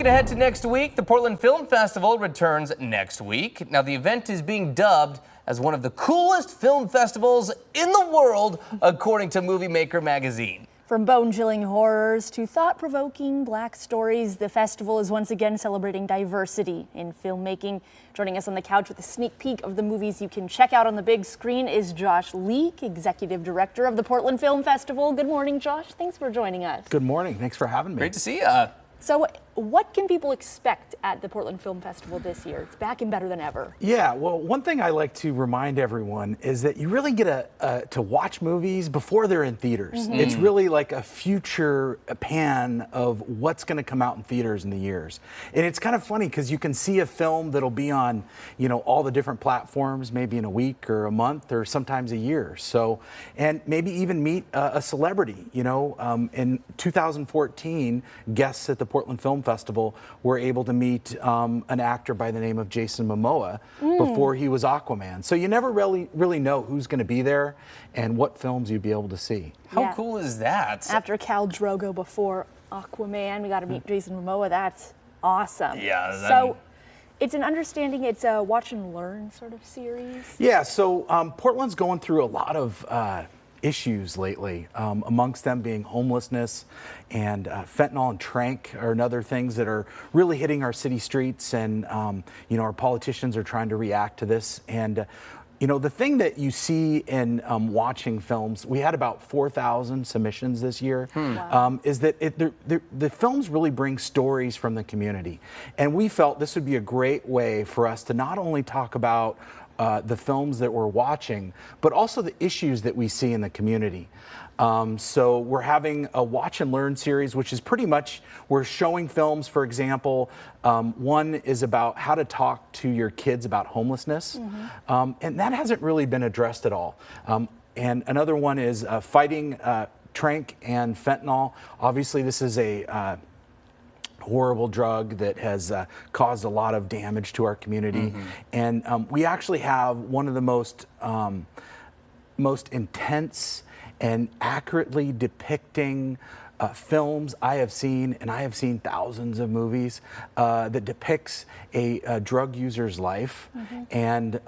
Looking ahead to next week, the Portland Film Festival returns next week. Now, the event is being dubbed as one of the coolest film festivals in the world, according to Movie Maker magazine. From bone-chilling horrors to thought-provoking black stories, the festival is once again celebrating diversity in filmmaking. Joining us on the couch with a sneak peek of the movies you can check out on the big screen is Josh Leek, Executive Director of the Portland Film Festival. Good morning, Josh. Thanks for joining us. Good morning. Thanks for having me. Great to see you. So what can people expect at the Portland Film Festival this year? It's back and better than ever. Yeah, well, one thing I like to remind everyone is that you really get to watch movies before they're in theaters. It's really like a future pan of what's going to come out in theaters in the years. And it's kind of funny because you can see a film that'll be on, all the different platforms, maybe in a week or a month or sometimes a year. So, and maybe even meet a celebrity. In 2014, guests at the Portland Film Festival were able to meet an actor by the name of Jason Momoa before he was Aquaman. So you never really know who's going to be there and what films you'd be able to see. How cool is that? After Khal Drogo before Aquaman, we got to meet Jason Momoa. That's awesome. Yeah. So it's an understanding it's a watch and learn sort of series. Yeah, so Portland's going through a lot of issues lately, amongst them being homelessness and fentanyl and trank are another things that are really hitting our city streets, and our politicians are trying to react to this. And the thing that you see in watching films, we had about 4,000 submissions this year, is that the films really bring stories from the community. And we felt this would be a great way for us to not only talk about the films that we're watching, but also the issues that we see in the community. So we're having a watch and learn series, which is pretty much, we're showing films, for example, one is about how to talk to your kids about homelessness, and that hasn't really been addressed at all. And another one is fighting trank and fentanyl. Obviously, this is a horrible drug that has caused a lot of damage to our community. And we actually have one of the most intense and accurately depicting films I have seen, and I have seen thousands of movies that depicts a drug user's life. And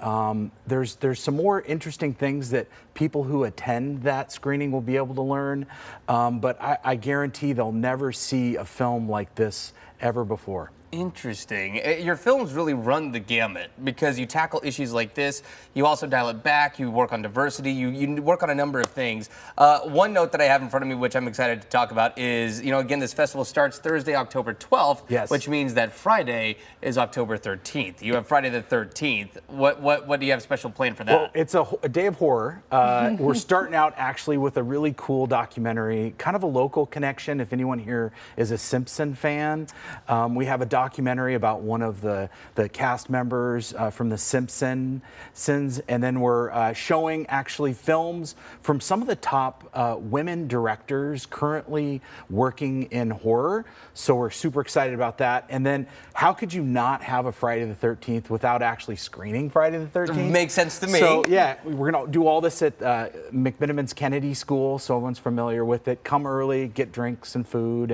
there's some more interesting things that people who attend that screening will be able to learn, but I guarantee they'll never see a film like this ever before. Interesting. Your films really run the gamut because you tackle issues like this. You also dial it back. You work on diversity. You work on a number of things. One note that I have in front of me, which I'm excited to talk about, is again, this festival starts Thursday, October 12th, which means that Friday is October 13th. You have Friday the 13th. What do you have special planned for that? Well, it's a day of horror. We're starting out actually with a really cool documentary, kind of a local connection. If anyone here is a Simpson fan, we have a documentary about one of the cast members from the Simpsons, and then we're showing actually films from some of the top women directors currently working in horror. So we're super excited about that. And then how could you not have a Friday the 13th without actually screening Friday the 13th? Makes sense to me. So yeah, we're gonna do all this at McMiniman's Kennedy School, so everyone's familiar with it. Come early, get drinks and food,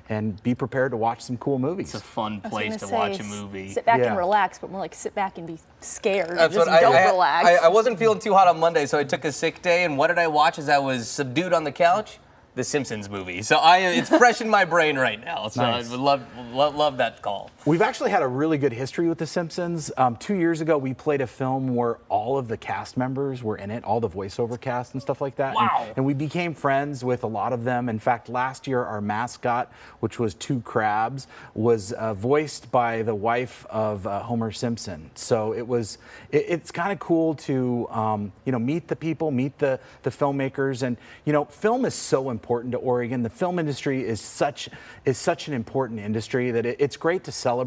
and be prepared to watch some cool movies. It's a fun place to watch a movie. Sit back and relax, but more like sit back and be scared. That's just what don't relax. I wasn't feeling too hot on Monday, so I took a sick day. And what did I watch as I was subdued on the couch? The Simpsons movie. So it's fresh in my brain right now. So nice. I would love that call. We've actually had a really good history with The Simpsons. 2 years ago, we played a film where all of the cast members were in it, all the voiceover cast and stuff like that. Wow. And we became friends with a lot of them. In fact, last year, our mascot, which was Two Crabs, was voiced by the wife of Homer Simpson. So it's kind of cool to meet the people, meet the filmmakers, and film is so important to Oregon. The film industry is such an important industry that it's great to celebrate.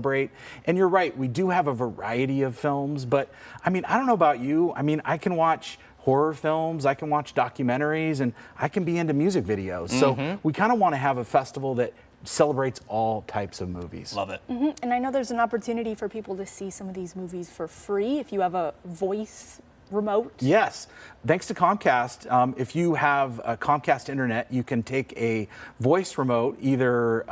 And you're right, we do have a variety of films, but I don't know about you. I can watch horror films, I can watch documentaries, and I can be into music videos. So we kind of want to have a festival that celebrates all types of movies. Love it. And I know there's an opportunity for people to see some of these movies for free if you have a voice remote? Yes. Thanks to Comcast, if you have a Comcast internet, you can take a voice remote, either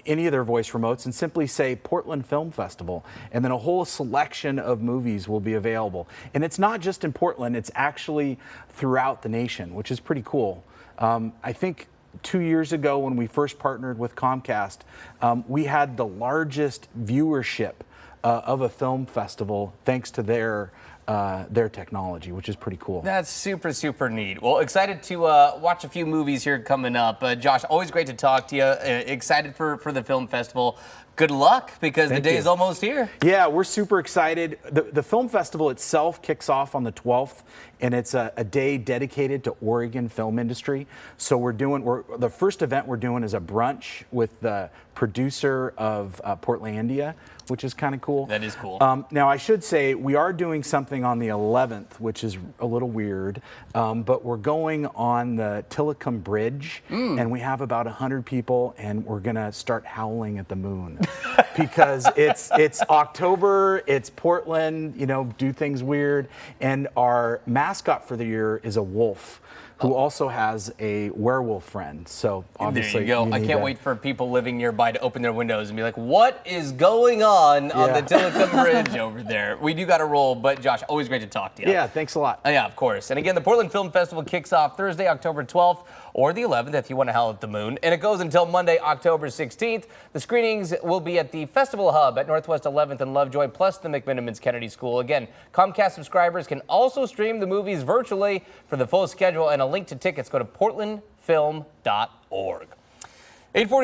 any of their voice remotes and simply say Portland Film Festival, and then a whole selection of movies will be available. And it's not just in Portland, it's actually throughout the nation, which is pretty cool. I think 2 years ago when we first partnered with Comcast, we had the largest viewership of a film festival thanks to their technology, which is pretty cool. That's super, super neat. Well, excited to watch a few movies here coming up. Josh, always great to talk to you. Excited for the film festival. Good luck, because the day is almost here. Yeah, we're super excited. The film festival itself kicks off on the 12th, and it's a day dedicated to Oregon film industry. So the first event we're doing is a brunch with the producer of Portlandia, which is kind of cool. That is cool. Now, I should say we are doing something on the 11th, which is a little weird, but we're going on the Tillicum Bridge, and we have about 100 people, and we're going to start howling at the moon. Because it's October, it's Portland, do things weird, and our mascot for the year is a wolf who also has a werewolf friend. So obviously, there you go. I can't wait for people living nearby to open their windows and be like, "What is going on the Tillicum Bridge over there?" We do got to roll, but Josh, always great to talk to you. Yeah, thanks a lot. Yeah, of course. And again, the Portland Film Festival kicks off Thursday, October 12th, or the 11th if you want to howl at the moon, and it goes until Monday, October 16th. The screenings will be at the Festival Hub at Northwest 11th and Lovejoy, plus the McMenamins Kennedy School. Again, Comcast subscribers can also stream the movies virtually. For the full schedule and a link to tickets, go to portlandfilm.org. 8:40.